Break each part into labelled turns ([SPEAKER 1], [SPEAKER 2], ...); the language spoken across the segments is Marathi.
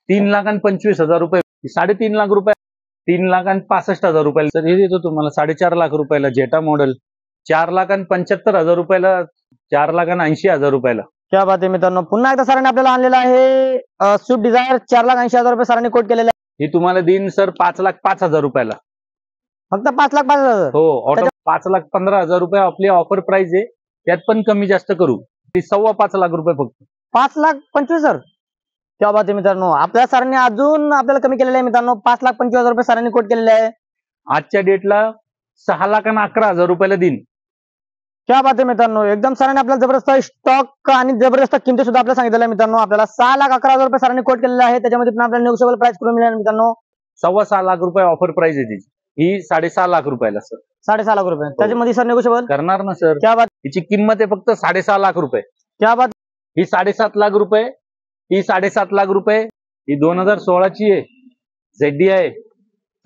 [SPEAKER 1] 3,25,000 रुपये, 3.5 लाख रुपये, 3,65,000 रुपये सर हे देतो तुम्हाला. 4.5 लाख रुपयाला जेटा मॉडेल, 4,75,000 रुपयाला, 4,80,000 रुपयाला.
[SPEAKER 2] क्या बात आहे मित्रांनो. पुन्हा एकदा सरांनी आपल्याला आणलेला आहे स्विफ्ट डिझायर, 4,80,000 रुपये सरांनी कोट केलेले आहे.
[SPEAKER 1] ही तुम्हाला देईन सर 5,05,000 रुपयाला.
[SPEAKER 2] फक्त 5,05,000.
[SPEAKER 1] हो, ऑटो 5,15,000 रुपये आपली ऑफर प्राइस आहे, त्यात पण कमी जास्त करू. ती 5.25 लाख रुपये फक्त.
[SPEAKER 2] 5,25,000. क्या बात आहे मित्रांनो. आपल्या सरांनी अजून आपल्याला कमी केलेलं आहे मित्रांनो. 5,25,000 रुपये सरांनी कोट केलेले आहे.
[SPEAKER 1] आजच्या डेटला 6,11,000 रुपयाला देईन.
[SPEAKER 2] क्या बात आहे मित्रांनो. एकदम सरांनी आपल्याला जबरदस्त स्टॉक आणि जबरदस्त किमती सुद्धा आपल्याला सांगितलेल्या आहे मित्रांनो. आपल्याला 6,11,000 रुपये सरांनी कोट केलेले आहे. त्याच्यामध्ये पण आपल्याला नेगोशिएबल प्राइस करून मिळेल मित्रांनो.
[SPEAKER 1] 6.25 लाख रुपये ऑफर प्राइस आहे तिची. ही 6.5 लाख रुपयाला सर.
[SPEAKER 2] 6.5 लाख रुपये. त्याच्यामध्ये सर नेगोशिएबल
[SPEAKER 1] करणार ना सर.
[SPEAKER 2] क्या बात.
[SPEAKER 1] हिची किंमत आहे फक्त 6.5 लाख रुपये.
[SPEAKER 2] क्या बात.
[SPEAKER 1] ही 7.5 लाख रुपये, ही 7.5 लाख रुपये, ही 2016 ची आहे, ZD आहे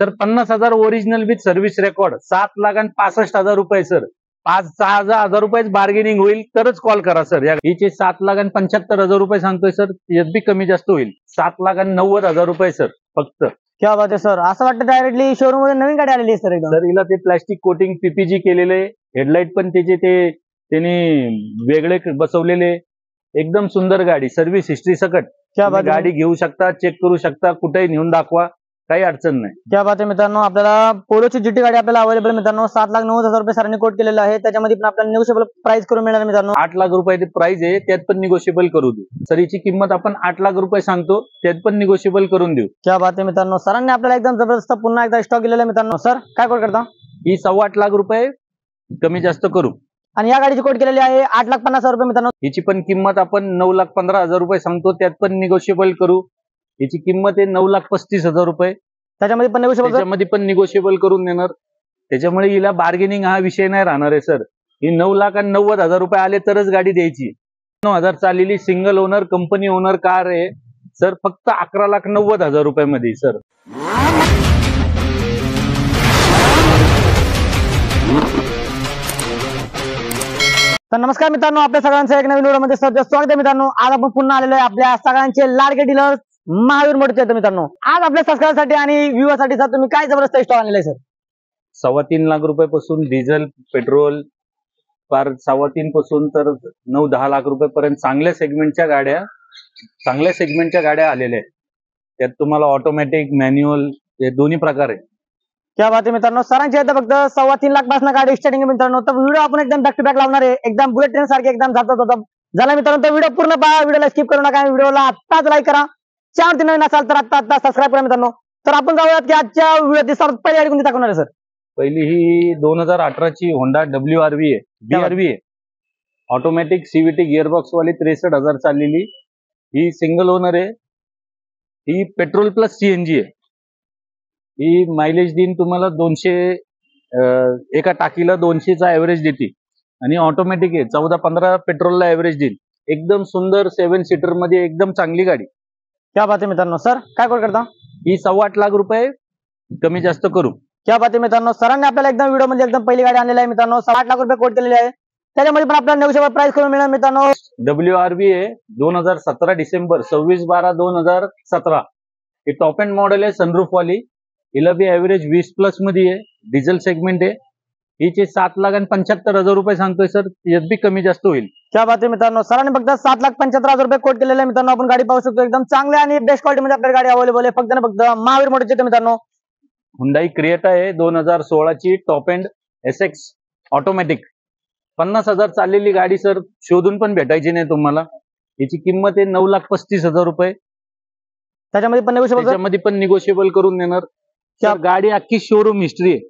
[SPEAKER 1] sir. 50,000 original with service record, 7,65,000 रुपये सर. 5,000-6,000 रुपये बार्गेनिंग होईल तरच कॉल करा सर. हिचे 7,75,000 रुपये सांगतोय सर. यात बी कमी जास्त होईल. 7,90,000 रुपये सर फक्त.
[SPEAKER 2] क्या बात आहे सर. असं वाटतं डायरेक्टली शोरूम मध्ये नवीन गाडी आलेली आहे सर. एकदम
[SPEAKER 1] सर हिला ते प्लॅस्टिक कोटिंग PPG केलेले, हेडलाइट पण त्याचे ते त्यांनी वेगळे बसवलेले. एकदम सुंदर गाडी, सर्व्हिस हिस्ट्री सकट.
[SPEAKER 2] क्या बात.
[SPEAKER 1] गाडी घेऊ शकता, चेक करू शकता, कुठेही नेऊन दाखवा, काही अडचण नाही.
[SPEAKER 2] क्या बात आहे मित्रांनो. आपल्याला पोलोची GT गाडी आपल्याला अवेलेबल मित्रांनो. 7,90,000 रुपये सरांनी कोट केलेलं आहे. त्याच्यामध्ये पण आपल्याला निगोशिएबल प्राइस करून मिळणार मित्रांनो.
[SPEAKER 1] 8 लाख रुपये प्राइस आहे, त्यात पण निगोशिएबल करू देऊ सर. हिची किंमत आपण 8 लाख रुपये सांगतो, त्यात पण निगोशिएबल करून देऊ.
[SPEAKER 2] क्या बात आहे मित्रांनो. सरांनी आपल्याला एकदम जबरदस्त पुन्हा एकदा स्टॉक दिलेला आहे मित्रांनो. सर काय कोट करता.
[SPEAKER 1] ही 8.25 लाख रुपये कमी जास्त करू.
[SPEAKER 2] आणि या गाडीची कोट केलेली आहे 8,50,000 रुपये मित्रांनो.
[SPEAKER 1] हिची पण किंमत आपण 9,15,000 रुपये सांगतो, त्यात पण निगोशिएबल करू. हिची किंमत आहे 9,35,000 रुपये.
[SPEAKER 2] त्याच्यामध्ये पण
[SPEAKER 1] निगोशिएबल करून देणार. त्याच्यामुळे हिला बार्गेनिंग हा विषय नाही राहणार आहे सर. ही 9,90,000 रुपये आले तरच गाडी द्यायची. 9,000 चाललेली single owner company owner car आहे सर. फक्त 11,90,000 रुपयामध्ये सर.
[SPEAKER 2] तर नमस्कार मित्रांनो, आपल्या सगळ्यांचं एक नवीन व्हिडिओमध्ये स्वागत आहे मित्रांनो. आज आपण पुन्हा आलेलो आहे आपल्या सगळ्यांचे लाडके डीलर महावीर मोटर्स मित्रांनो. आज आपल्या सबस्क्रायबरसाठी आणि व्ह्यूअरसाठी सर तुम्ही काय जबरदस्त स्टॉक आणलेला आहे सर.
[SPEAKER 1] 3.25 लाख रुपयापासून डिझेल पेट्रोल फार 3.25 पासून तर 9-10 लाख रुपयापर्यंत चांगल्या सेगमेंटच्या गाड्या आलेल्या आहेत. त्यात तुम्हाला ऑटोमॅटिक मॅन्युअल हे दोन्ही प्रकार आहे.
[SPEAKER 2] क्या बात आहे मित्रांनो. सरांची आता फक्त 3.25 लाख पासून गाडी स्टार्टिंग आहे मित्रांनो. तर व्हिडिओ आपण एकदम बॅक टू बॅक लावणार आहे, एकदम बुलेट ट्रेन सारखे एकदम जातात झाला मित्रांनो. तर व्हिडिओ पूर्ण पहा, व्हिडिओला स्किप करू नका. व्हिडिओला आत्ताच लाईक करा. चॅनल नवीन असाल तर आता सबस्क्राईब करा मित्रांनो. तर आपण जाऊयात की आजच्या व्हिडिओची सर्वात पहिली गाडी कोणती दाखवणार आहे सर.
[SPEAKER 1] पहिली ही 2018 ची होंडा WRV आहे, BRV आहे. ऑटोमॅटिक CVT गिअरबॉक्स वाली 63,000 चाललेली. ही सिंगल ओनर आहे. ही पेट्रोल प्लस CNG आहे. ही मायलेज देईन तुम्हाला 200, एका टाकीला 200चा ऍव्हरेज देते. आणि ऑटोमॅटिक आहे. 14-15 पेट्रोलला ऍव्हरेज देईल. एकदम सुंदर 7 सीटर मध्ये एकदम चांगली गाडी.
[SPEAKER 2] क्या बात आहे मित्रांनो. सर काय कोट करता.
[SPEAKER 1] ही 8.25 लाख रुपये कमी जास्त करू.
[SPEAKER 2] क्या बात आहे मित्रांनो. सरांनी आपल्याला एकदम व्हिडिओ मध्ये एकदम पहिली गाडी आणलेली आहे मित्रांनो. 8 लाख रुपये कोट केलेली आहे. त्याच्यामध्ये पण आपल्याला नेगोशिएबल प्राइस करून मिळेल मित्रांनो.
[SPEAKER 1] WRV आहे 2017 डिसेंबर 26/12/2017. ही टॉप एंड मॉडेल आहे, सनरूफ वाली. हिला बी ऍव्हरेज 20+ मध्ये आहे. डिझेल सेगमेंट आहे. हिचे 7,75,000 रुपये सांगतोय सर. यात बी कमी जास्त होईल.
[SPEAKER 2] क्या बात आहे मित्रांनो. सरांनी फक्त 7,75,000 रुपये कोट केलेले आहे मित्रांनो. आपण गाडी पाहू शकतो एकदम चांगल्या आणि बेस्ट क्वालिटी मध्ये आपल्याला गाडी अवेलेबल आहे. फक्त महावीर मोटर्सची मित्रांनो.
[SPEAKER 1] हुंडाई क्रिएटा आहे 2016 ची टॉप एंड SX ऑटोमॅटिक. 50,000 चाललेली गाडी सर. शोधून पण भेटायची नाही तुम्हाला. याची किंमत आहे 9,35,000 रुपये. त्याच्यामध्ये पण निगोशिएबल करून देणार. गाडी अख्खी शोरूम हिस्ट्री आहे.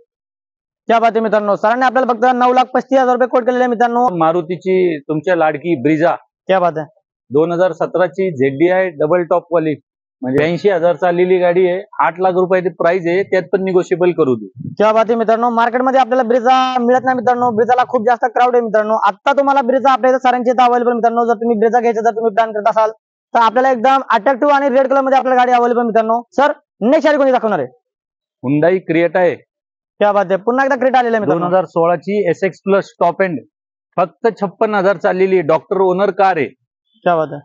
[SPEAKER 2] क्या बात आहे मित्रांनो. सरांनी आपल्याला फक्त 9,35,000 रुपये कोट केलेले आहे मित्रांनो.
[SPEAKER 1] मारुतीची तुमच्या लाडकी ब्रिझा.
[SPEAKER 2] क्या बात आहे.
[SPEAKER 1] 2017 ची ZDI डबल टॉप वाली, म्हणजे 80,000 चाललेली गाडी आहे. 8 लाख रुपयाची प्राइस आहे. त्यात पण निगोशिएबल करू दे.
[SPEAKER 2] क्या बात आहे मित्रांनो. मार्केटमध्ये आपल्याला ब्रिझा मिळत नाही मित्रांनो. ब्रिझाला खूप जास्त क्राऊड आहे मित्रांनो. आता तुम्हाला ब्रिझा आपल्या सरांची इथं अवेलेबल मित्रांनो. जर तुम्ही ब्रिझा घ्यायचं जर तुम्ही प्लॅन करत असाल तर आपल्याला एकदम अट्रॅक्टिव्ह आणि रेड कलर मध्ये आपल्याला गाडी अवेलेबल मित्रांनो. सर नेक्स्ट गाडी कोणती दाखवणार आहे.
[SPEAKER 1] हुंडाई क्रिएटा आहे.
[SPEAKER 2] क्या बात आहे. पुन्हा एकदा क्रेटा आलेला आहे मित्रांनो.
[SPEAKER 1] 2016 ची SX प्लस टॉप एंड. फक्त 56,000 चाललेली डॉक्टर ओनर कार आहे.
[SPEAKER 2] क्या बात आहे.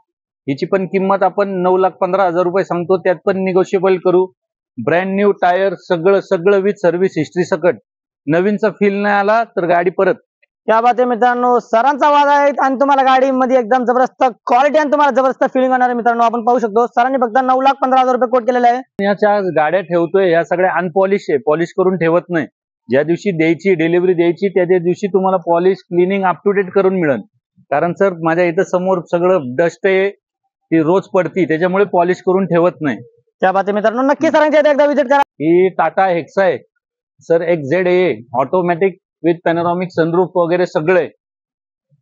[SPEAKER 1] हिची पण किंमत आपण 9,15,000 रुपये सांगतो, त्यात पण निगोशिएबल करू. ब्रँड न्यू टायर सगळं विथ सर्व्हिस हिस्ट्री सकट. नवीनचा फील नाही आला तर गाडी परत.
[SPEAKER 2] क्या बात आहे मित्रांनो, सरांचा आवाज आहे आणि तुम्हाला गाडीमध्ये एकदम जबरदस्त क्वालिटी आणि तुम्हाला जबरदस्त फिलिंग येणार आहे मित्रांनो. आपण पाहू शकतो सरांनी फक्त 9,15,000 रुपये कोट केलेले आहे.
[SPEAKER 1] याच्या गाड्या ठेवतोय या सगळ्या अनपॉलिश आहे, पॉलिश करून ठेवत नाही. ज्या दिवशी द्यायची डिलिव्हरी द्यायची त्या दिवशी तुम्हाला polish cleaning up to date करून मिळेल. कारण सर माझ्या इथं समोर सगळं डस्ट आहे, ती रोज पडती, त्याच्यामुळे पॉलिश करून ठेवत नाही.
[SPEAKER 2] क्या बात आहे मित्रांनो, नक्की सरांच्या इथे एकदा व्हिजिट करा.
[SPEAKER 1] ही टाटा हेक्सा आहे sir, XZA automatic with पॅनोरॉमिक sunroof वगैरे सगळे.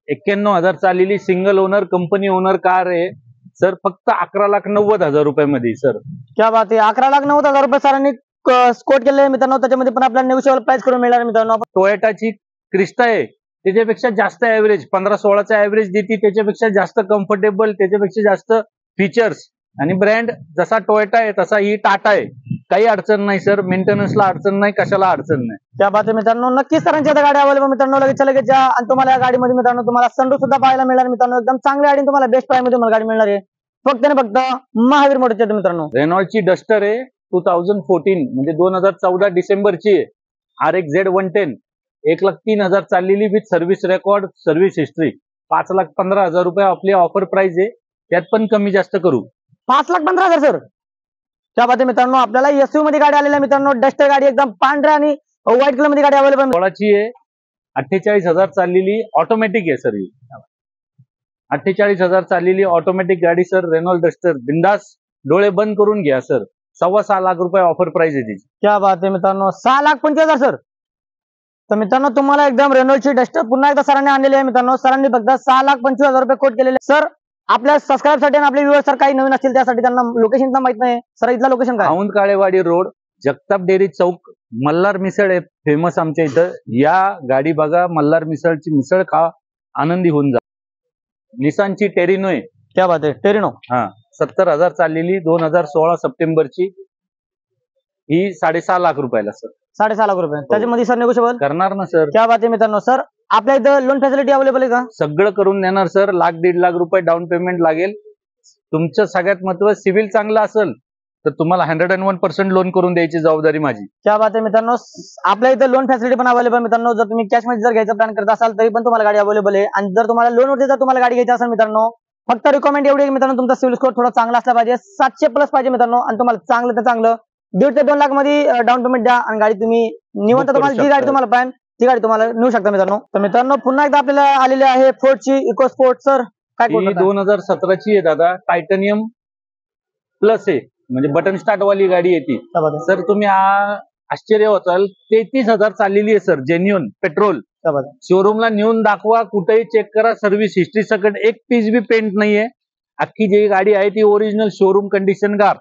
[SPEAKER 1] 91,000 चाललेली single owner company owner car आहे सर, फक्त 11,90,000 रुपयामध्ये सर.
[SPEAKER 2] क्या बात आहे, 11,90,000 रुपये सरांनी कोट केलेले आहे मित्रांनो. त्याच्यामध्ये पण आपल्याला नेगोशिएबल प्राइस करून मिळणार आहे मित्रांनो.
[SPEAKER 1] टोयोटाची क्रिस्टा आहे, त्याच्यापेक्षा जास्त ऍव्हरेज 15-16चा ऍव्हरेज देते, त्याच्यापेक्षा जास्त कम्फर्टेबल, त्याच्यापेक्षा जास्त फीचर्स. आणि ब्रँड जसा टोयोटा आहे तसा ही टाटा आहे. काही अडचण नाही सर, मेंटेनन्सला अडचण नाही, कशाला अडचण नाही.
[SPEAKER 2] त्या बात आहे मित्रांनो, नक्कीच सरांच्या इथे गाडी अवेलेबल मित्रांनो. लगेच या आणि तुम्हाला या गाडीमध्ये मित्रांनो तुम्हाला सनरूफ सुद्धा पाहायला मिळणार मित्रांनो. एकदम चांगली गाडी तुम्हाला बेस्ट प्राइस मध्ये तुम्हाला गाडी मिळणार आहे फक्त आणि फक्त महावीर मोटरच्या मित्रांनो.
[SPEAKER 1] रेनॉल्डची डस्टर आहे 2014 म्हणजे 2014 डिसेंबरची आहे. RXZ 110 1,03,000 चाललेली with service record service history. 5,15,000 रुपये आपली ऑफर प्राइस आहे, त्यात पण कमी जास्त करू.
[SPEAKER 2] 5,15,000 सर. त्या बात आहे मित्रांनो, आपल्याला एसयू मध्ये गाडी आलेली आहे मित्रांनो. डस्टर गाडी एकदम पांढऱ्या आणि व्हाईट कलर मध्ये गाडी अवेलेबल.
[SPEAKER 1] 16ची आहे, 48,000 चाललेली ऑटोमॅटिक आहे सर. ही 48,000 चाललेली ऑटोमॅटिक गाडी सर, रेनॉल्ड डस्टर. बिंदास डोळे बंद करून घ्या सर. 6.25 लाख रुपये ऑफर प्राइस आहे तिची.
[SPEAKER 2] क्या बात आहे मित्रांनो, 6,25,000 सर. तर मित्रांनो तुम्हाला एकदम रेनॉल्डची डस्टर पुन्हा एकदा सरांनी आणलेली आहे मित्रांनो. सरांनी फक्त 6,25,000 रुपये कोट केलेले. सर आपल्या सबस्क्राईब साठी आणि आपले व्ह्युअर्स सर काही नवीन असतील त्यासाठी त्यांना लोकेशन माहित नाही सर, इथलं लोकेशन काय?
[SPEAKER 1] औंध काळेवाडी रोड, जगताप डेअरी चौक, मल्हार मिसळ आहे फेमस आमच्या इथं. या गाडी बघा, मल्हार मिसळची मिसळ खा, आनंदी होऊन जा. निसानची टेरिनो आहे.
[SPEAKER 2] क्या बात आहे, टेरिनो.
[SPEAKER 1] हा 70,000 चाललेली 2016 सप्टेंबरची. ही 6.5 लाख रुपयाला सर.
[SPEAKER 2] 6.5 लाख रुपये त्याच्यामध्ये सर नेगोशिएबल
[SPEAKER 1] करणार ना सर.
[SPEAKER 2] क्या बात आहे मित्रांनो. सर आपल्या इथं लोन फॅसिलिटी अवेलेबल आहे का?
[SPEAKER 1] सगळं करून देणार सर. 1,00,000-1.5 लाख रुपये डाऊन पेमेंट लागेल. तुमचं सगळ्यात महत्त्वाचं सिव्हिल चांगलं असेल तर तुम्हाला 101% लोन करून द्यायची जबाबदारी माझी.
[SPEAKER 2] क्या बात आहे मित्रांनो, आपल्या इथं लोन फॅसिलिटी पण अवेलेबल मित्रांनो. जर तुम्ही कॅश मध्ये जर घ्यायचा प्लॅन करत असाल तरी पण तुम्हाला गाडी अवेलेबल आहे. आणि जर तुम्हाला लोन वरती जर तुम्हाला गाडी घ्यायची असेल मित्रांनो, फक्त रिकमेंड एवढी आहे मित्रांनो, तुमचा सिव्हिल स्कोर थोडा चांगला असला पाहिजे, 700+ पाहिजे मित्रांनो. आणि तुम्हाला चांगलं तर चांगलं 1.5 ते 2 लाख मध्ये डाऊन पेमेंट द्या आणि गाडी तुम्ही निवंत तुम्हाला जी गाडी तुम्हाला पाहिजे ती गाडी तुम्हाला नेऊ शकता मित्रांनो. तर मित्रांनो पुन्हा एकदा आपल्याला आलेली आहे फोर्डची इको स्पोर्ट. सर काय
[SPEAKER 1] ही 2017ची आहे दादा, टायटॅनियम प्लस आहे, म्हणजे बटन स्टार्ट वाली गाडी आहे ती सर. तुम्ही आश्चर्य होताल, 33,000 चाललेली आहे सर, जेन्युन पेट्रोल. शोरूमला नेऊन दाखवा, कुठेही चेक करा, सर्व्हिस हिस्ट्री सकट एक पीस बी पेंट नाहीये. अख्खी जी गाडी आहे ती ओरिजिनल शोरूम कंडिशन कार.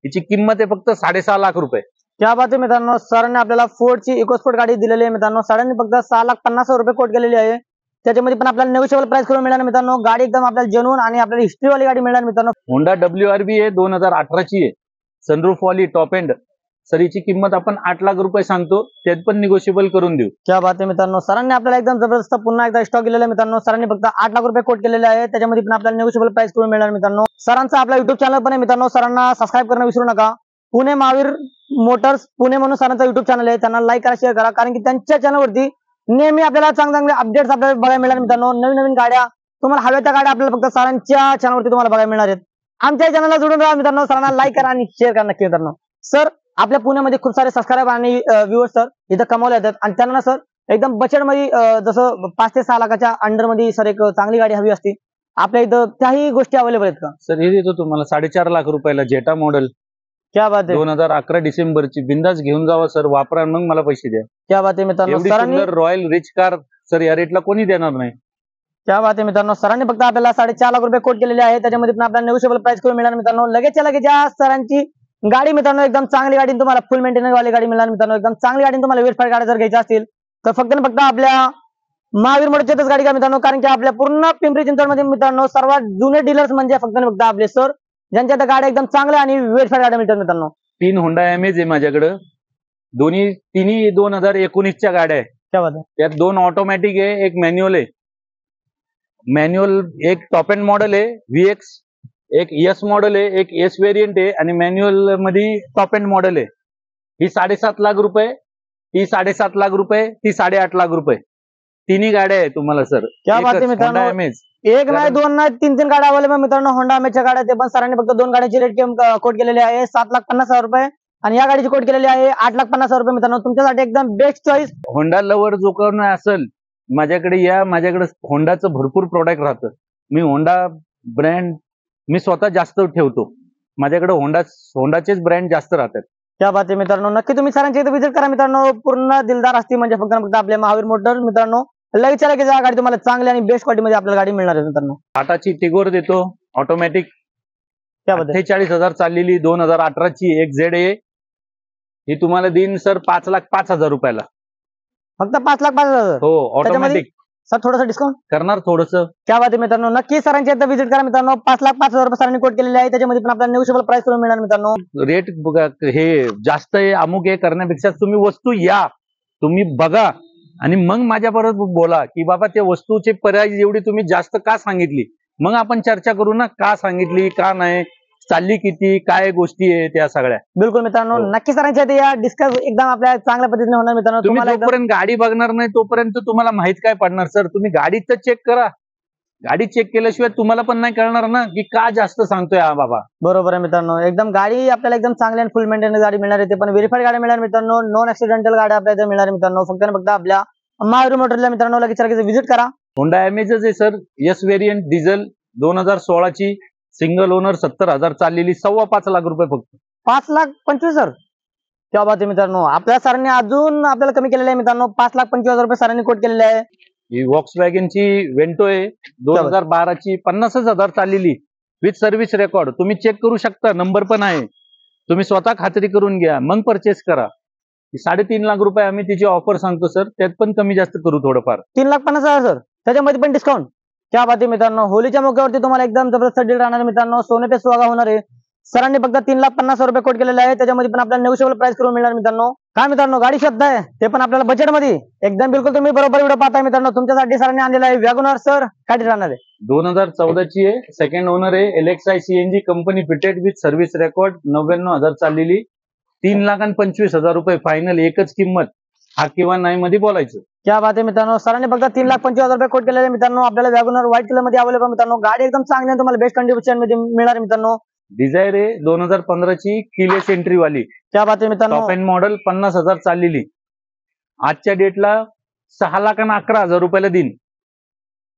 [SPEAKER 1] हिची किंमत आहे फक्त 6.5 लाख रुपये.
[SPEAKER 2] क्या बात आहे मित्रांनो, सरांनी आपल्याला फोर्डची इकोस्पोर्ट गाडी दिलेली आहे मित्रांनो. सरांनी फक्त 6,50,000 रुपये कोट केलेली आहे. त्याच्यामध्ये पण आपल्याला नेगोशिएबल प्राइस करून मिळणार मित्रांनो. गाडी एकदम आपल्याला जेन्युइन आणि आपल्याला हिस्ट्री वाली गाडी मिळणार मित्रांनो.
[SPEAKER 1] होंडा WRV आहे, 2018ची आहे, सनरूफ वाली टॉप एंड. सर हिची किंमत आपण 8 लाख रुपये सांगतो, त्यात पण निगोशिएबल करून देऊ.
[SPEAKER 2] क्या बात आहे मित्रांनो, सरांनी आपल्याला एकदम जबरदस्त पुन्हा एकदा स्टॉक दिलेला आहे मित्रांनो. सरांनी फक्त 8 लाख रुपये कोट केलेले आहे. त्याच्यामध्ये पण आपल्याला नेगोशिएबल प्राइस करून मिळणार मित्रांनो. सरांचा आपला युट्यूब चॅनल पण आहे मित्रांनो, सरांना सबस्क्राईब करणं विसरू नका. पुणे महावीर मोटर्स पुणे म्हणून सरांचा युट्यूब चॅनल आहे, त्यांना लाईक करा, शेअर करा. कारण की त्यांच्या चॅनलवरती नेहमी आपल्याला चांगले अपडेट्स आपल्याला बघायला मिळणार मित्रांनो. नवीन नवीन गाड्या तुम्हाला हव्या त्या गाड्या आपल्याला फक्त सरांच्या चॅनलवरती तुम्हाला बघायला मिळणार आहेत. आमच्या चॅनलला जोडून राहा मित्रांनो. सरांना लाईक करा आणि शेअर करा नक्की मित्रांनो. सर आपल्या पुण्यामध्ये खूप सारे सबस्क्राईबर आणि व्ह्युअर्स सर इथं कमावले जातात आणि त्यांना सर एकदम बजेट मध्ये जसं 5 ते 6 लाखाच्या अंडर मध्ये सर एक चांगली गाडी हवी असती, आपल्या इथं त्याही गोष्टी अवेलेबल आहेत का?
[SPEAKER 1] सर हे देतो तुम्हाला 4.5 लाख रुपयाला, जेटा मॉडेल.
[SPEAKER 2] क्या बात आहे,
[SPEAKER 1] 2011 डिसेंबरची. बिंदास घेऊन जावा सर, वापरा, मग मला पैसे द्या.
[SPEAKER 2] क्या बात आहे मित्रांनो. सरांनी
[SPEAKER 1] रॉयल रिच कार सर या रेटला कोणी देणार नाही.
[SPEAKER 2] क्या बात आहे मित्रांनो. सरांनी फक्त आपल्याला 4.5 लाख रुपये कोट केलेले आहे. त्याच्यामध्ये पण आपल्याला नेगोशिएबल प्राइस करून मिळणार मित्रांनो. लगेच या सरांची गाडी मित्रांनो एकदम चांगली गाडी तुम्हाला फुल मेंटेनन्स वाली गाडी मिळणार मित्रांनो. एकदम चांगली गाडी तुम्हाला वेटफाईट गाड्या जर घ्यायच्या असतील तर फक्त आपल्या महावीर मोटरचीच गाडी घ्या मित्रांनो. कारण की आपल्या पूर्ण पिंपरी चिंचवडमध्ये मित्रांनो सर्वात जुने डीलर्स म्हणजे फक्त आपले सर, ज्यांच्या गाड्या एकदम चांगल्या आणि वेटफाईट गाड्या मिळतात मित्रांनो.
[SPEAKER 1] 3 होंडा एमेज आहे माझ्याकडे, तिन्ही 2019च्या गाड्या आहे.
[SPEAKER 2] क्या बात आहे.
[SPEAKER 1] त्यात 2 ऑटोमॅटिक आहे, एक मॅन्युअल आहे. मॅन्युअल एक टॉप एंड मॉडेल आहे VX एक एस मॉडेल आहे, एक एस व्हेरियंट आहे आणि मॅन्युअल मध्ये टॉप एंड मॉडेल आहे. ही 7.5 लाख रुपये, ती 7.5 लाख रुपये, ती 8.5 लाख रुपये. तिन्ही गाड्या आहे तुम्हाला सर.
[SPEAKER 2] क्या बात आहे मित्रांनो. एक नाही, दोन नाही, तीन गाड्या अवेलेबल मित्रांनो. होंडा अमेजच्या गाड्या, ते पण सरांनी फक्त 2 गाड्यांची रेट कोट केलेली आहे 7,50,000 रुपये आणि या गाडीची कोट केलेली आहे 8,50,000 रुपये. मित्रांनो तुमच्यासाठी एकदम बेस्ट चॉईस.
[SPEAKER 1] होंडा लवर जो कोण असेल माझ्याकडे या, माझ्याकडे होंडाचं भरपूर प्रोडक्ट राहतं. मी होंडा ब्रँड मी स्वतः जास्त ठेवतो. माझ्याकडे होंडाचेच ब्रँड जास्त राहतात.
[SPEAKER 2] क्या बात आहे मित्रांनो. नक्की तुम्ही सरांच्या इथे व्हिजिट करा मित्रांनो. पूर्ण दिलदार असते म्हणजे फक्त आपल्या महावीर मोटर्स मित्रांनो. लगेच गाडी तुम्हाला चांगली आणि बेस्ट क्वालिटी मध्ये आपल्याला गाडी मिळणार आहे मित्रांनो.
[SPEAKER 1] टाटाची टिगोर देतो ऑटोमॅटिक.
[SPEAKER 2] त्याबद्दल
[SPEAKER 1] 48,000 चाललेली 2018 ची एक ZA. ही तुम्हाला देईन सर 5,05,000 रुपयाला.
[SPEAKER 2] फक्त 5,05,000.
[SPEAKER 1] हो ऑटोमॅटिक.
[SPEAKER 2] सर थोडंसं डिस्काउंट
[SPEAKER 1] करणार थोडंसं.
[SPEAKER 2] क्या बात आहे मित्रांनो. नक्की सरांच्या इथे व्हिजिट करा मित्रांनो. 5,05,000 रुपये सरांनी कोट केलेले आहे. त्याच्यामध्ये पण आपल्याला नेगोशिएबल प्राइस करून मिळणार मित्रांनो.
[SPEAKER 1] रेट हे जास्त आहे अमुक हे करण्यापेक्षा तुम्ही वस्तू या, तुम्ही बघा आणि मग माझ्याबरोबर बोला की बाबा त्या वस्तूचे पर्याय एवढी तुम्ही जास्त का सांगितली. मग आपण चर्चा करू ना, का सांगितली, का नाही, चालली किती, काय गोष्टी आहे त्या सगळ्या.
[SPEAKER 2] बिलकुल मित्रांनो. नक्की सरांच्या इथे या. डिस्कस एकदम आपल्या चांगल्या पद्धतीने होणार मित्रांनो.
[SPEAKER 1] तुम्ही
[SPEAKER 2] तुम्हाला
[SPEAKER 1] जोपर्यंत गाडी बघणार नाही तोपर्यंत तुम्हाला माहित काय पडणार सर. तुम्ही गाडी तर चेक करा. गाडी चेक केल्याशिवाय तुम्हाला पण नाही कळणार ना की का जास्त सांगतोय हा बाबा.
[SPEAKER 2] बरोबर आहे मित्रांनो. एकदम गाडी आपल्याला एकदम चांगली आणि फुल मेंटेनन्स गाडी मिळणार आहे. ते पण व्हेरीफाईड गाडी मिळणार मित्रांनो. नॉन ऍक्सिडेंटल गाडी आपल्याला इथे मिळणार मित्रांनो. फक्त आपल्या महावीर मोटरला मित्रांनो लगेच व्हिजिट करा.
[SPEAKER 1] होंडा अमेजच आहे सर. एस व्हेरियंट डिझेल 2016 ची सिंगल ओनर 70,000 चाललेली 5.25 लाख रुपये फक्त.
[SPEAKER 2] 5,25,000. क्या बात आहे मित्रांनो. आपल्या सरांनी अजून आपल्याला कमी केलेलं आहे मित्रांनो. 5,25,000 रुपये सरांनी कोट केलेले आहे.
[SPEAKER 1] ही वॉक्सवॅगन ची वेंटो आहे 2012 ची 50,000 चाललेली विथ सर्व्हिस रेकॉर्ड. तुम्ही चेक करू शकता, नंबर पण आहे. तुम्ही स्वतः खात्री करून घ्या मग परचेस करा. 3.5 लाख रुपये आम्ही तिची ऑफर सांगतो सर. त्यात पण कमी जास्त करू थोडंफार.
[SPEAKER 2] 3,50,000 सर. त्याच्यामध्ये पण डिस्काउंट. क्या बात आहे मित्रांनो. होलीच्या मौक्यावरती तुम्हाला एकदम जबरदस्त डील राहणार मित्रांनो. सोने पे सुहागा होणार आहे. सरांनी फक्त 3,50,000 रुपये कोट केलेले आहे. त्याच्यामध्ये पण आपल्याला नेगोशिएबल प्राइस करून मिळणार मित्रांनो. काय मित्रांनो, गाडी शोधताय ते पण आपल्याला बजेटमध्ये एकदम बिलकुल तुम्ही बरोबर व्हिडिओ पाहताय मित्रांनो. तुमच्यासाठी सरांनी आणलेला आहे वॅगनर. सर काय डील राहणार आहे.
[SPEAKER 1] 2014 ची आहे, सेकंड ओनर आहे. LXI CNG company fitted with service record 99,000 चाललेली. 3,25,000 रुपये फायनल. एकच किंमत, हा किंवा नाही मध्ये बोलायचं.
[SPEAKER 2] क्या बात आहे मित्रांनो. सरांनी फक्त 3,25,000 रुपये कोट केलेले मित्रांनो. आपल्याला वॅगनर व्हाईट कलर मध्ये अवेलेबल मित्रांनो. गाडी एकदम चांगली आहे, तुम्हाला बेस्ट कंडिशन मध्ये मिळणार मित्रांनो.
[SPEAKER 1] डिझायर आहे 2015 ची किलेस एंट्री वाली.
[SPEAKER 2] क्या बात आहे मित्रांनो.
[SPEAKER 1] टॉप एंड मॉडेल 50,000 चाललेली. आजच्या डेटला 6,11,000 रुपयाला देईन.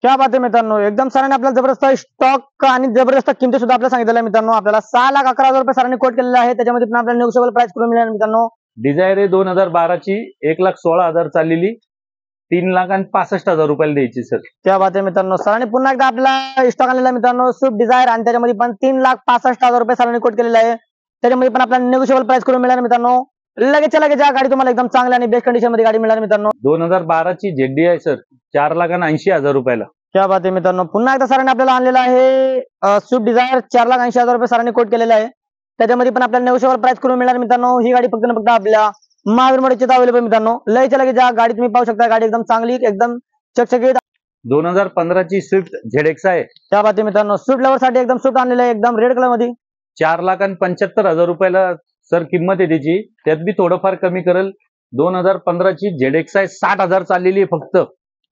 [SPEAKER 2] क्या बात आहे मित्रांनो. एकदम सरांनी आपल्याला जबरदस्त स्टॉक आणि जबरदस्त किमती सुद्धा आपल्याला सांगितलेल्या मित्रांनो. आपल्याला 6,11,000 रुपये सरांनी कोट केलेले आहे. त्याच्यामध्ये पण आपल्याला नेगोशिएबल प्राइस करून मिळणार मित्रांनो.
[SPEAKER 1] डिझायर आहे 2012 ची 1,16,000 चाललेली. 3,65,000 रुपयाला द्यायची सर.
[SPEAKER 2] क्या बात आहे मित्रांनो. सरांनी पुन्हा एकदा आपल्याला स्टॉक आणलेला मित्रांनो स्विफ्ट डिझायर आणि त्याच्यामध्ये पण 3,65,000 रुपये सरांनी कोट केलेला आहे. त्याच्यामध्ये पण आपल्याला नेगोशिएबल प्राइस करून मिळणार मित्रांनो. लगेच या गाडी तुम्हाला एकदम चांगल्या आणि बेस्ट कंडिशन मध्ये गाडी मिळणार मित्रांनो.
[SPEAKER 1] 2012 ची ZD आहे सर 4,80,000 रुपयाला.
[SPEAKER 2] क्या बात आहे मित्रांनो. पुन्हा एकदा सरांनी आपल्याला आणलेला आहे स्विफ्ट डिझायर 4,80,000 रुपये सरांनी कोट केलेला आहे. त्याच्यामध्ये पण आपल्याला नेगोशिएबल प्राइस करून मिळणार मित्रांनो. ही गाडी फक्त आपल्या महावीर मोटरची अवेलेबल मित्रांनो. लगेच गाडी तुम्ही पाहू शकता. गाडी एकदम चांगली, एकदम चकचकीत.
[SPEAKER 1] 2015 ची स्विफ्ट ZX आहे.
[SPEAKER 2] क्या बात आहे मित्रांनो. स्विफ्ट लवर साठी एकदम स्विफ्ट आणलेलं आहे एकदम रेड कलर मध्ये.
[SPEAKER 1] 4,75,000 रुपयाला सर किंमत आहे त्याची. त्यात बी थोडंफार कमी करेल. 2015 ची ZX आहे 60,000 चाललेली आहे फक्त.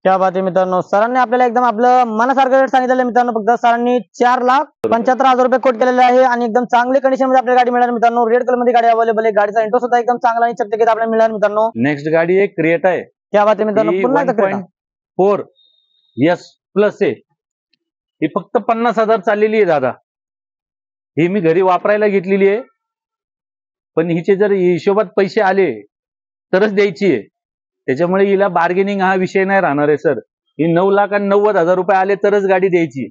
[SPEAKER 2] क्या बात आहे मित्रांनो. सरांनी आपल्याला एकदम आपलं मनासारखं रेट सांगितलेलं आहे मित्रांनो. फक्त सरांनी 4,75,000 रुपये कोट केलेले आहे आणि एकदम चांगली कंडिशन मध्ये आपल्याला गाडी मिळणार मित्रांनो. रेड कलर मध्ये गाडी अवेलेबल आहे. गाडीचा इंटो सुद्धा एकदम चांगला आणि चकचकीत आपल्याला मिळणार मित्रांनो.
[SPEAKER 1] नेक्स्ट गाडी आहे क्रिएटा आहे.
[SPEAKER 2] क्या बात आहे मित्रांनो. पुन्हा
[SPEAKER 1] 1.4 S+ आहे. ही फक्त 50,000 चाललेली आहे दादा. ही मी घरी वापरायला घेतलेली आहे, पण हिचे जर हिशोबात पैसे आले तरच द्यायची आहे. त्याच्यामुळे हिला बार्गेनिंग हा विषय नाही राहणार आहे सर. ही 9,90,000 रुपये आले तरच गाडी द्यायची.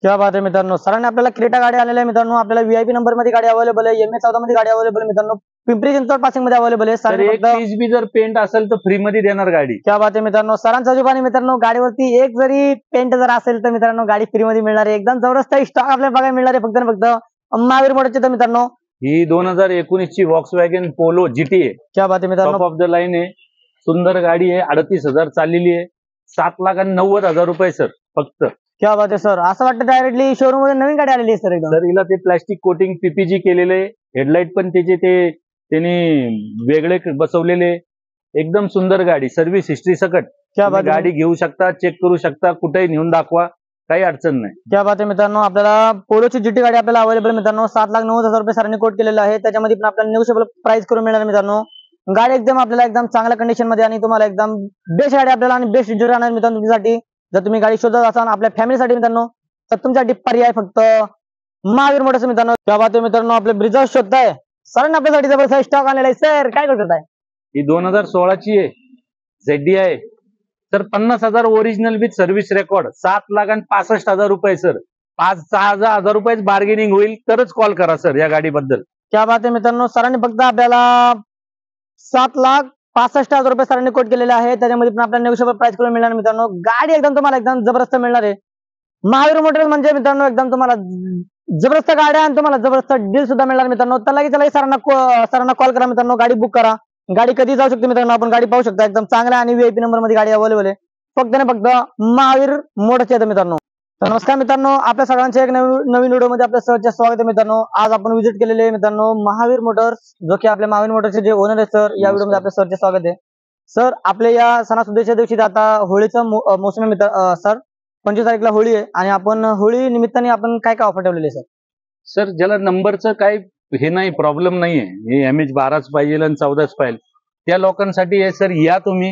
[SPEAKER 2] क्या बात आहे मित्रांनो. सरांनी आपल्याला क्रेटा गाडी आलेली आहे मित्रांनो. आपल्याला VIP नंबर मध्ये गाडी अवेलेबल आहे. MA14 मध्ये गाडी अवेलेबल आहे मित्रांनो. पिंपरी चिंचवड पासिंग मध्ये अवेलेबल आहे.
[SPEAKER 1] सर एक पीस बी जर पेंट असेल तर फ्री मध्ये देणार गाडी.
[SPEAKER 2] क्या बात आहे मित्रांनो. सरांचा हिशोबाने मित्रांनो गाडीवरती एक जरी पेंट जर असेल तर मित्रांनो गाडी फ्री मध्ये मिळणार आहे. एकदम जबरदस्त स्टॉक आपल्याला बघायला मिळणार आहे फक्त महावीर मोटरची. तर मित्रांनो
[SPEAKER 1] ही 2019 ची Volkswagen Polo GT आहे.
[SPEAKER 2] क्या बात आहे मित्रांनो.
[SPEAKER 1] टॉप ऑफ द लाईन आहे. सुंदर गाडी आहे. 38,000 चाललेली आहे. 7,90,000 रुपये सर फक्त.
[SPEAKER 2] क्या बात आहे सर. असं वाटतं डायरेक्टली शोरूम मध्ये नवीन गाडी आलेली आहे सर एकदम.
[SPEAKER 1] सर हिला ते प्लॅस्टिक कोटिंग पीपीजी केलेले, हेडलाईट पण त्याचे ते त्यांनी वेगळे बसवलेले, एकदम सुंदर गाडी. सर्व्हिस हिस्ट्री सकट
[SPEAKER 2] क्या
[SPEAKER 1] तुम्ही
[SPEAKER 2] बात आहे.
[SPEAKER 1] गाडी घेऊ शकता, चेक करू शकता, कुठेही नेऊन दाखवा, काही अडचण नाही.
[SPEAKER 2] क्या बात आहे मित्रांनो. आपल्याला पोलोची जीटी गाडी आपल्याला अवेलेबल मित्रांनो 7,90,000 रुपये सरांनी कोट केलेलं आहे. त्याच्यामध्ये पण आपल्याला नेगोशिएबल प्राइस करून मिळणार मित्रांनो. गाडी एकदम आपल्याला एकदम चांगल्या कंडिशन मध्ये आणि तुम्हाला एकदम बेस्ट गाडी आपल्याला आणि बेस्ट रिझल्ट राहणार मित्रांनो तुमच्यासाठी. जर तुम्ही गाडी शोधत असाल आपल्या फॅमिलीसाठी मित्रांनो तर तुमच्यासाठी पर्याय फक्त महावीर मोटर्स मित्रांनो. त्या बात मित्रांनो आपले ब्रिझा शोधताय सरांनी आपल्यासाठी जबरदस्त स्टॉक आणलेला आहे. सर काय करताय?
[SPEAKER 1] ही 2016ची आहे, ZD आहे sir. 50,000 original with service record, 7,65,000 रुपये सर. 5-6,000 रुपये बार्गेनिंग होईल तरच कॉल करा सर या गाडीबद्दल.
[SPEAKER 2] क्या बात आहे मित्रांनो. सरांनी फक्त आपल्याला 7,65,000 रुपये सरांनी कोट केलेले आहे. त्याच्यामध्ये पण आपल्याला नेगोशिएबल प्राइस करून मिळणार मित्रांनो. गाडी एकदम तुम्हाला एकदम जबरदस्त मिळणार आहे. महावीर मोटर्स म्हणजे मित्रांनो एकदम तुम्हाला जबरदस्त गाड्या आणि तुम्हाला जबरदस्त डील सुद्धा मिळणार मित्रांनो. तर लगेच सरांना कॉल करा मित्रांनो. गाडी बुक करा. गाडी कधी जाऊ शकते मित्रांनो. आपण गाडी पाहू शकता एकदम चांगल्या आणि VIP नंबर मध्ये गाडी अवेलेबल आहे. फक्त ना फक्त महावीर मोटर्स येतं मित्रांनो. तर नमस्कार मित्रांनो, आपल्या सगळ्यांच्या एक नवीन व्हिडिओ मध्ये आपल्या सहर्ष स्वागत आहे मित्रांनो. आज आपण व्हिजिट केलेले आहे मित्रांनो महावीर मोटर्स, जो की आपल्या महावीर मोटर्सचे जे ओनर आहे सर, या व्हिडिओ मध्ये आपलं सहर्ष स्वागत आहे. सर आपल्या या सणासुदीच्या दिवशी आता होळीचं मोसम आहे मित्र सर. 25 तारखेला होळी आहे आणि आपण होळी निमित्ताने आपण काय काय ऑफर ठेवलेली आहे सर?
[SPEAKER 1] सर ज्याला नंबरचं काही हे नाही, प्रॉब्लेम नाहीये, हे MH12च पाहिजे आणि 14च पाहिजे, त्या लोकांसाठी आहे सर. या तुम्ही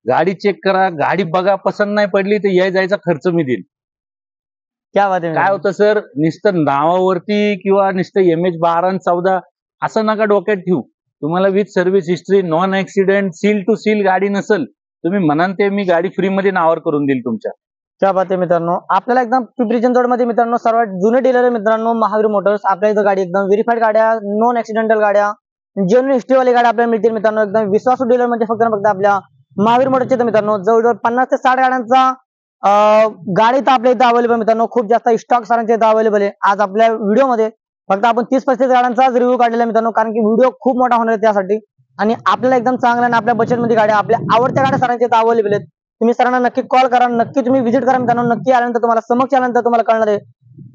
[SPEAKER 1] गाडी चेक करा, गाडी बघा, पसंत नाही पडली तर या जायचा खर्च मी देईन.
[SPEAKER 2] क्या बात आहे.
[SPEAKER 1] काय होतं सर, नुसतं नावावरती किंवा नुसतं MH12 आणि 14 असं नका डोक्यात ठेवू. तुम्हाला with service history, non accident, seal to seal गाडी नसेल, तुम्ही म्हणाल ते मी गाडी फ्री मध्ये नावावर करून देईल तुमच्या.
[SPEAKER 2] क्या बात आहे मित्रांनो. आपल्याला एकदम पिंपरी चिंचवड मध्ये मित्रांनो सर्वात जुने डीलर आहे मित्रांनो महावीर मोटर्स. आपल्या इथं गाडी एकदम व्हेरीफाईड गाड्या, नॉन ऍक्सिडेंटल गाड्या, जेन्युइन हिस्ट्री वाली गाड्या आपल्याला मिळतील मित्रांनो. एकदम विश्वासू डीलर म्हणजे फक्त ना फक्त आपल्या महावीर मोटर्सचे मित्रांनो. जवळजवळ 50 ते 60 गाड्यांचा गाडी तर आपल्या इथं अवेलेबल मित्रांनो. खूप जास्त स्टॉक सरांच्या इथं अवेलेबल आहे. आज आपल्या व्हिडिओमध्ये फक्त आपण 30-35 गाड्यांचाच रिव्ह्यू काढलेला मित्रांनो, कारण की व्हिडिओ खूप मोठा होणार आहे त्यासाठी. आणि आपल्याला एकदम चांगल्या आणि आपल्या बजेटमध्ये गाड्या, आपल्या आवडत्या गाड्या सरांच्या इथं अवेलेबल आहेत. तुम्ही सरांना नक्की कॉल करा, नक्की तुम्ही व्हिजिट करा मित्रांनो. नक्की आल्यानंतर तुम्हाला समक्ष आल्यानंतर तुम्हाला कळणार आहे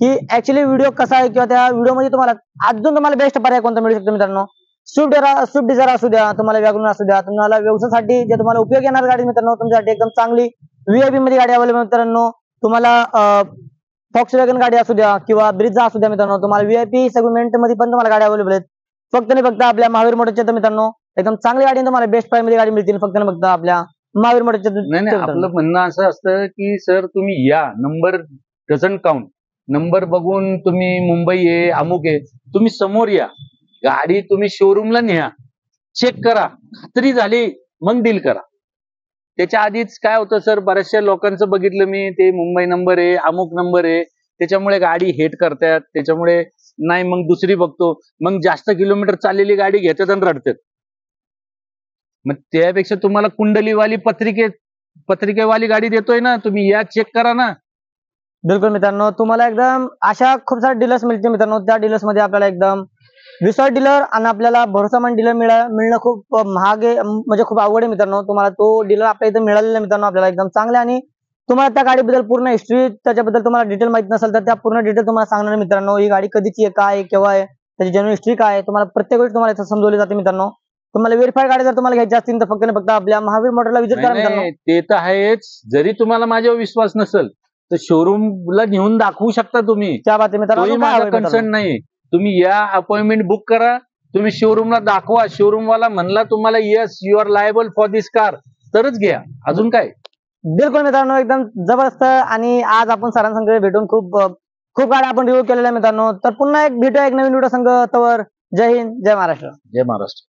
[SPEAKER 2] की ऍक्च्युअली व्हिडिओ कसा आहे किंवा त्या व्हिडिओमध्ये तुम्हाला अजून तुम्हाला बेस्ट पर्याय कोणता मिळू शकतो मित्रांनो. स्विफ्ट डिझायर असू द्या, तुम्हाला वॅगनर असू द्या, तुम्हाला व्यवसायासाठी जे तुम्हाला उपयोग येणार गाडी मित्रांनो, तुमच्यासाठी एकदम चांगली VIP मध्ये गाडी अवेलेबल मित्रांनो. तुम्हाला फॉक्सवॅगन गाडी असू द्या किंवा ब्रिझा असू द्या मित्रांनो, तुम्हाला VIP सेगमेंट मध्ये पण तुम्हाला गाडी अवेलेबल आहेत. फक्त नाही फक्त आपल्या महावीर मोटर्सच्या मित्रांनो एकदम चांगली गाडी तुम्हाला बेस्ट प्राइस मध्ये गाडी मिळतील. फक्त ना फक्त आपल्या महावीर मोटर्सच्या.
[SPEAKER 1] नाही, आपलं म्हणणं असं असतं की सर तुम्ही या, नंबर डझंट काउंट. नंबर बघून तुम्ही मुंबई आहे, अमुक आहे, तुम्ही समोर या, गाडी तुम्ही शोरूमला न्या, चेक करा, खात्री झाली मग डील करा. त्याच्या आधीच काय होतं सर, बऱ्याचशा लोकांचं बघितलं मी, ते मुंबई नंबर आहे, अमुक नंबर आहे, त्याच्यामुळे गाडी हेट करतात. त्याच्यामुळे नाही मग दुसरी बघतो, मग जास्त किलोमीटर चाललेली गाडी घेतात आणि रडतात. मग त्यापेक्षा तुम्हाला कुंडलीवाली पत्रिकेवाली गाडी देतोय ना, तुम्ही या, चेक करा ना.
[SPEAKER 2] बिलकुल मित्रांनो, तुम्हाला एकदम अशा खूप सारे डीलर्स मिळतील मित्रांनो. त्या डीलर्स मध्ये आपल्याला एकदम विश्वास डीलर आणि आपल्याला भरोसामान डीलर मिळणं खूप महाग आहे, म्हणजे खूप अवघड आहे मित्रांनो. तुम्हाला तो डीलर आपल्या इथे मिळालेला मित्रांनो आपल्याला एकदम चांगले. आणि तुम्हाला त्या गाडीबद्दल पूर्ण हिस्ट्री, त्याच्याबद्दल तुम्हाला डिटेल माहिती नसेल तर त्या पूर्ण डिटेल तुम्हाला सांगणार मित्रांनो. ही गाडी कधीची आहे, काय आहे, केव्हा आहे, त्याची जेन्युइन हिस्ट्री काय आहे, तुम्हाला प्रत्येक गोष्ट तुम्हाला इथं समजवली जाते मित्रांनो. तुम्हाला व्हेरीफाईड गाडी जर तुम्हाला घ्यायची असतील तर फक्त फक्त आपल्या महावीर मोटरला व्हिजिट करा मित्रांनो.
[SPEAKER 1] ते तर आहेच. जरी तुम्हाला माझ्यावर विश्वास नसेल तर शोरूमला नेऊन दाखवू शकता तुम्ही.
[SPEAKER 2] त्या बाबतीत मित्रांनो
[SPEAKER 1] माझा कन्सर्न नाही. तुम्ही या, अपॉइंटमेंट बुक करा, तुम्ही शोरूमला दाखवा. शोरूमवाला म्हणला तुम्हाला yes you are liable for this car, तरच घ्या. अजून काय.
[SPEAKER 2] बिलकुल मित्रांनो, एकदम जबरदस्त. आणि आज आपण सरांसंग भेटून खूप गाड्या आपण रिव्ह्यू केलेल्या मित्रांनो. तर पुन्हा एक भेटूया एक नवीन व्हिडिओ संघ. तवर जय हिंद, जय महाराष्ट्र.
[SPEAKER 1] जय महाराष्ट्र.